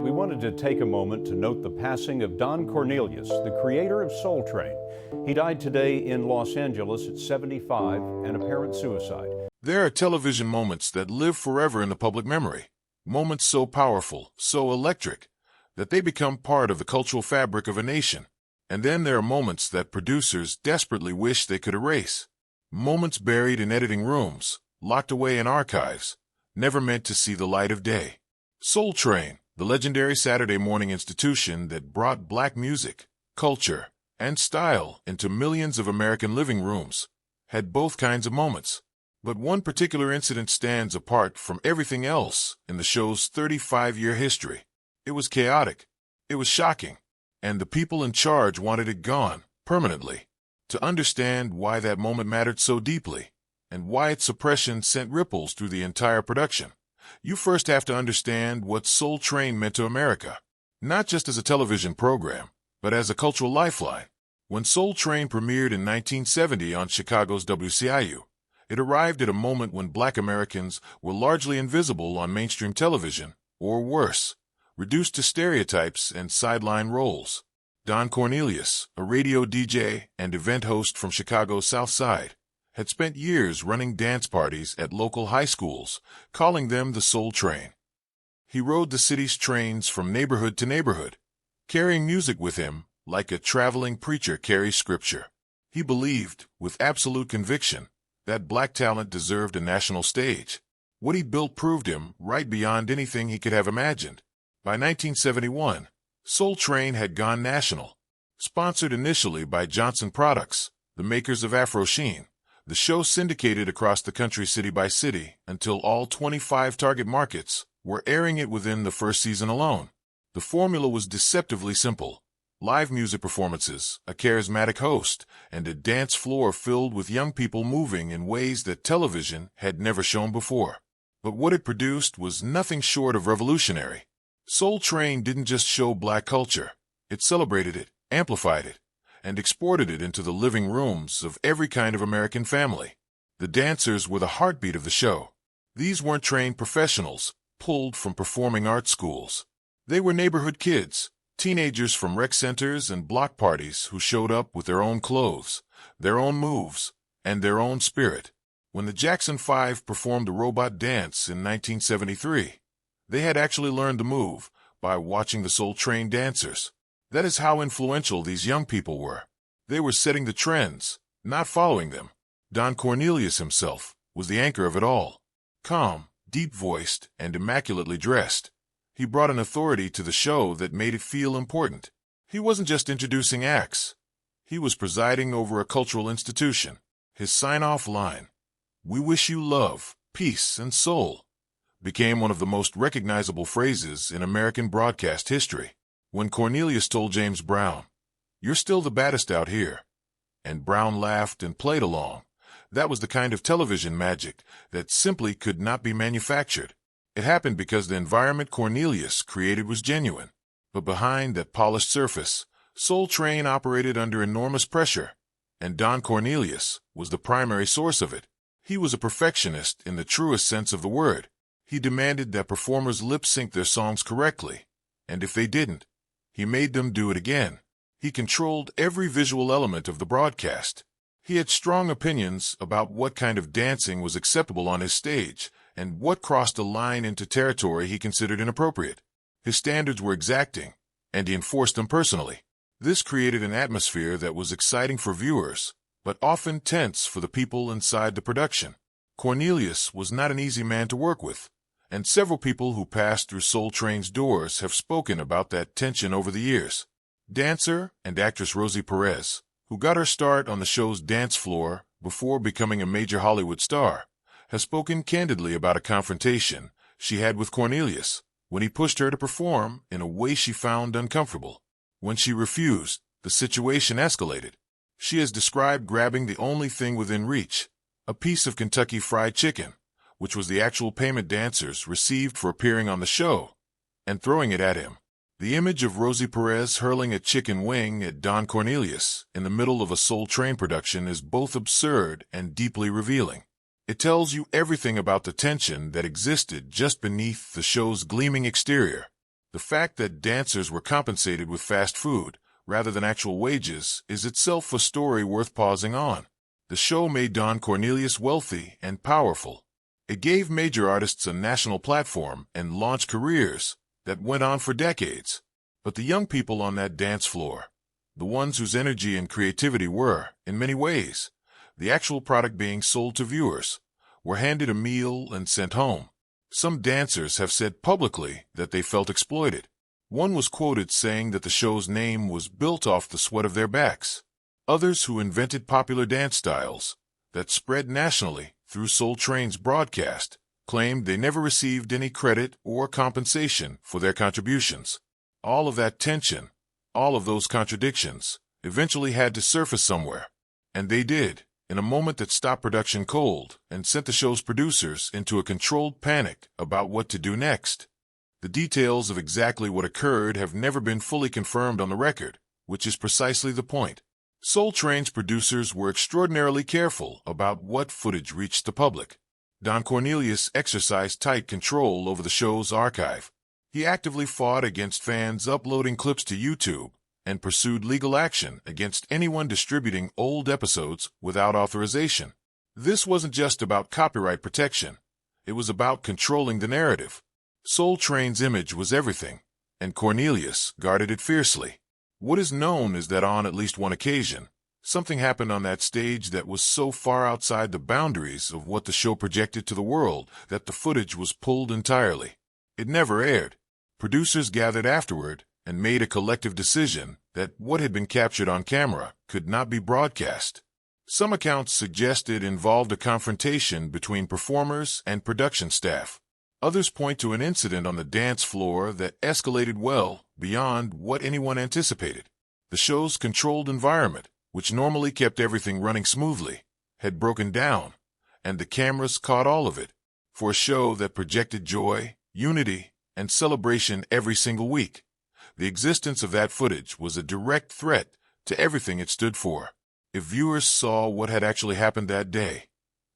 We wanted to take a moment to note the passing of Don Cornelius, the creator of Soul Train. He died today in Los Angeles at 75, an apparent suicide. There are television moments that live forever in the public memory. Moments so powerful, so electric, that they become part of the cultural fabric of a nation. And then there are moments that producers desperately wish they could erase. Moments buried in editing rooms, locked away in archives, never meant to see the light of day. Soul Train, the legendary Saturday morning institution that brought black music, culture, and style into millions of American living rooms, had both kinds of moments. But one particular incident stands apart from everything else in the show's 35-year history. It was chaotic. It was shocking. And the people in charge wanted it gone, permanently. To understand why that moment mattered so deeply, and why its suppression sent ripples through the entire production, you first have to understand what Soul Train meant to America. Not just as a television program, but as a cultural lifeline. When Soul Train premiered in 1970 on Chicago's WCIU, it arrived at a moment when black Americans were largely invisible on mainstream television, or worse, reduced to stereotypes and sideline roles. Don Cornelius, a radio DJ and event host from Chicago's South Side, had spent years running dance parties at local high schools, calling them the Soul Train. He rode the city's trains from neighborhood to neighborhood, carrying music with him like a traveling preacher carries scripture. He believed, with absolute conviction, that black talent deserved a national stage. What he built proved him right beyond anything he could have imagined. By 1971, Soul Train had gone national. Sponsored initially by Johnson Products, the makers of Afro Sheen, the show syndicated across the country city by city until all 25 target markets were airing it within the first season alone. The formula was deceptively simple. Live music performances, a charismatic host, and a dance floor filled with young people moving in ways that television had never shown before. But what it produced was nothing short of revolutionary. Soul Train didn't just show black culture. It celebrated it, amplified it, and exported it into the living rooms of every kind of American family. The dancers were the heartbeat of the show. These weren't trained professionals, pulled from performing arts schools. They were neighborhood kids, teenagers from rec centers and block parties who showed up with their own clothes, their own moves, and their own spirit. When the Jackson 5 performed the robot dance in 1973, they had actually learned the move by watching the Soul Train dancers. That is how influential these young people were. They were setting the trends, not following them. Don Cornelius himself was the anchor of it all. Calm, deep-voiced, and immaculately dressed, he brought an authority to the show that made it feel important. He wasn't just introducing acts. He was presiding over a cultural institution. His sign-off line, "We wish you love, peace, and soul," became one of the most recognizable phrases in American broadcast history. When Cornelius told James Brown, "You're still the baddest out here," and Brown laughed and played along, that was the kind of television magic that simply could not be manufactured. It happened because the environment Cornelius created was genuine. But behind that polished surface, Soul Train operated under enormous pressure, and Don Cornelius was the primary source of it. He was a perfectionist in the truest sense of the word. He demanded that performers lip-sync their songs correctly, and if they didn't, he made them do it again. He controlled every visual element of the broadcast. He had strong opinions about what kind of dancing was acceptable on his stage, and what crossed a line into territory he considered inappropriate. His standards were exacting, and he enforced them personally. This created an atmosphere that was exciting for viewers, but often tense for the people inside the production. Cornelius was not an easy man to work with, and several people who passed through Soul Train's doors have spoken about that tension over the years. Dancer and actress Rosie Perez, who got her start on the show's dance floor before becoming a major Hollywood star, has spoken candidly about a confrontation she had with Cornelius when he pushed her to perform in a way she found uncomfortable. When she refused, the situation escalated. She has described grabbing the only thing within reach, a piece of Kentucky Fried Chicken, which was the actual payment dancers received for appearing on the show, and throwing it at him. The image of Rosie Perez hurling a chicken wing at Don Cornelius in the middle of a Soul Train production is both absurd and deeply revealing. It tells you everything about the tension that existed just beneath the show's gleaming exterior. The fact that dancers were compensated with fast food rather than actual wages is itself a story worth pausing on. The show made Don Cornelius wealthy and powerful. It gave major artists a national platform and launched careers that went on for decades. But the young people on that dance floor, the ones whose energy and creativity were, in many ways, the actual product being sold to viewers, were handed a meal and sent home. Some dancers have said publicly that they felt exploited. One was quoted saying that the show's name was built off the sweat of their backs. Others who invented popular dance styles that spread nationally through Soul Train's broadcast claimed they never received any credit or compensation for their contributions. All of that tension, all of those contradictions, eventually had to surface somewhere. And they did, in a moment that stopped production cold and sent the show's producers into a controlled panic about what to do next. The details of exactly what occurred have never been fully confirmed on the record, which is precisely the point. Soul Train's producers were extraordinarily careful about what footage reached the public. Don Cornelius exercised tight control over the show's archive. He actively fought against fans uploading clips to YouTube and pursued legal action against anyone distributing old episodes without authorization. This wasn't just about copyright protection. It was about controlling the narrative. Soul Train's image was everything, and Cornelius guarded it fiercely. What is known is that on at least one occasion, something happened on that stage that was so far outside the boundaries of what the show projected to the world that the footage was pulled entirely. It never aired. Producers gathered afterward and made a collective decision that what had been captured on camera could not be broadcast. Some accounts suggest it involved a confrontation between performers and production staff. Others point to an incident on the dance floor that escalated well beyond what anyone anticipated. The show's controlled environment, which normally kept everything running smoothly, had broken down, and the cameras caught all of it. For a show that projected joy, unity, and celebration every single week, the existence of that footage was a direct threat to everything it stood for. If viewers saw what had actually happened that day,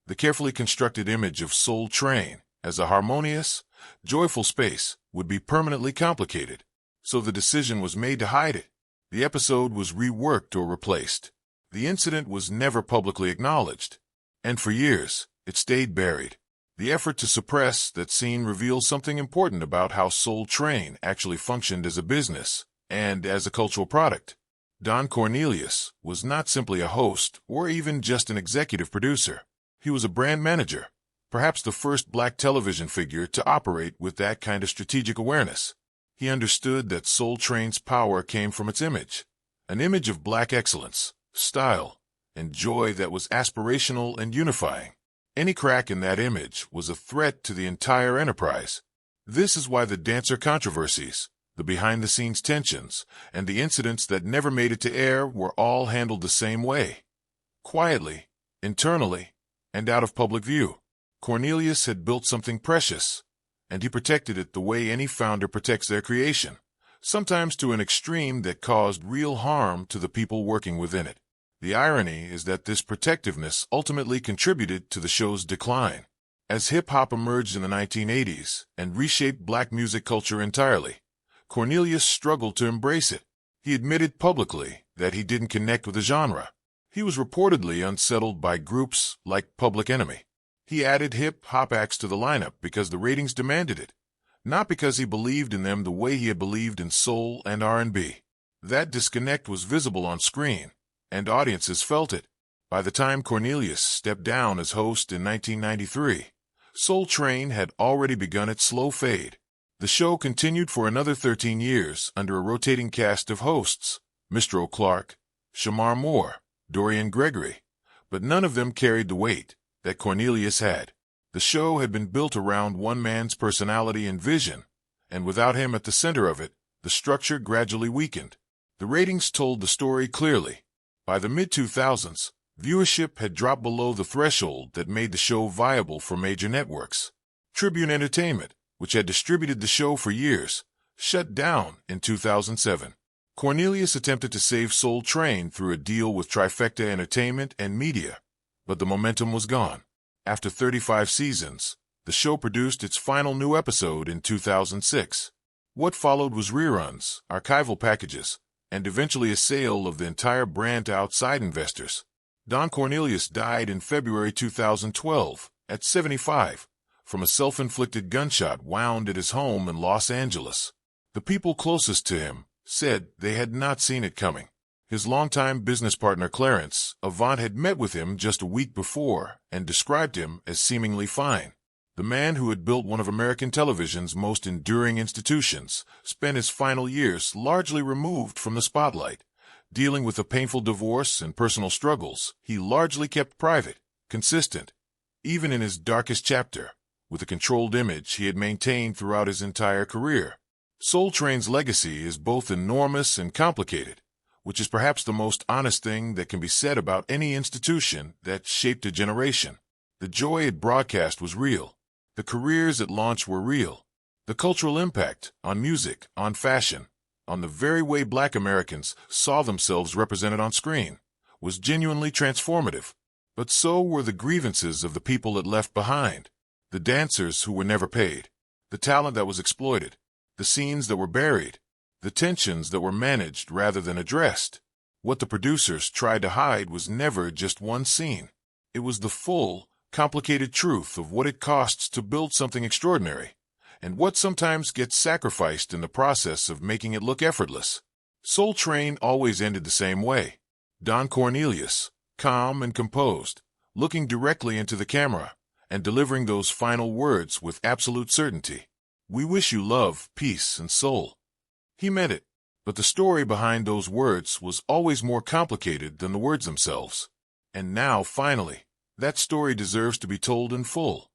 the carefully constructed image of Soul Train as a harmonious, joyful space would be permanently complicated. So the decision was made to hide it. The episode was reworked or replaced. The incident was never publicly acknowledged, and for years it stayed buried. The effort to suppress that scene reveals something important about how Soul Train actually functioned as a business and as a cultural product. Don Cornelius was not simply a host or even just an executive producer. He was a brand manager, perhaps the first black television figure to operate with that kind of strategic awareness. He understood that Soul Train's power came from its image, an image of black excellence, style, and joy that was aspirational and unifying. Any crack in that image was a threat to the entire enterprise. This is why the dancer controversies, the behind-the-scenes tensions, and the incidents that never made it to air were all handled the same way. Quietly, internally, and out of public view. Cornelius had built something precious, and he protected it the way any founder protects their creation, sometimes to an extreme that caused real harm to the people working within it. The irony is that this protectiveness ultimately contributed to the show's decline. As hip-hop emerged in the 1980s and reshaped black music culture entirely, Cornelius struggled to embrace it. He admitted publicly that he didn't connect with the genre. He was reportedly unsettled by groups like Public Enemy. He added hip-hop acts to the lineup because the ratings demanded it, not because he believed in them the way he had believed in soul and R&B. That disconnect was visible on screen, and audiences felt it. By the time Cornelius stepped down as host in 1993, Soul Train had already begun its slow fade. The show continued for another 13 years under a rotating cast of hosts, Mr. O'Clark, Shamar Moore, Dorian Gregory, but none of them carried the weight that Cornelius had. The show had been built around one man's personality and vision, and without him at the center of it, the structure gradually weakened. The ratings told the story clearly. By the mid-2000s, viewership had dropped below the threshold that made the show viable for major networks. Tribune Entertainment, which had distributed the show for years, shut down in 2007. Cornelius attempted to save Soul Train through a deal with Trifecta Entertainment and Media, but the momentum was gone. After 35 seasons, the show produced its final new episode in 2006. What followed was reruns, archival packages, and eventually a sale of the entire brand to outside investors. Don Cornelius died in February 2012, at 75, from a self-inflicted gunshot wound at his home in Los Angeles. The people closest to him said they had not seen it coming. His longtime business partner Clarence Avant had met with him just a week before and described him as seemingly fine. The man who had built one of American television's most enduring institutions spent his final years largely removed from the spotlight. Dealing with a painful divorce and personal struggles, he largely kept private, consistent, even in his darkest chapter, with a controlled image he had maintained throughout his entire career. Soul Train's legacy is both enormous and complicated, which is perhaps the most honest thing that can be said about any institution that shaped a generation. The joy it broadcast was real. The careers it launched were real. The cultural impact on music, on fashion, on the very way Black Americans saw themselves represented on screen, was genuinely transformative. But so were the grievances of the people it left behind. The dancers who were never paid, the talent that was exploited, the scenes that were buried, the tensions that were managed rather than addressed. What the producers tried to hide was never just one scene. It was the full, complicated truth of what it costs to build something extraordinary, and what sometimes gets sacrificed in the process of making it look effortless. Soul Train always ended the same way. Don Cornelius, calm and composed, looking directly into the camera, and delivering those final words with absolute certainty. "We wish you love, peace, and soul." He meant it, but the story behind those words was always more complicated than the words themselves. And now, finally, that story deserves to be told in full.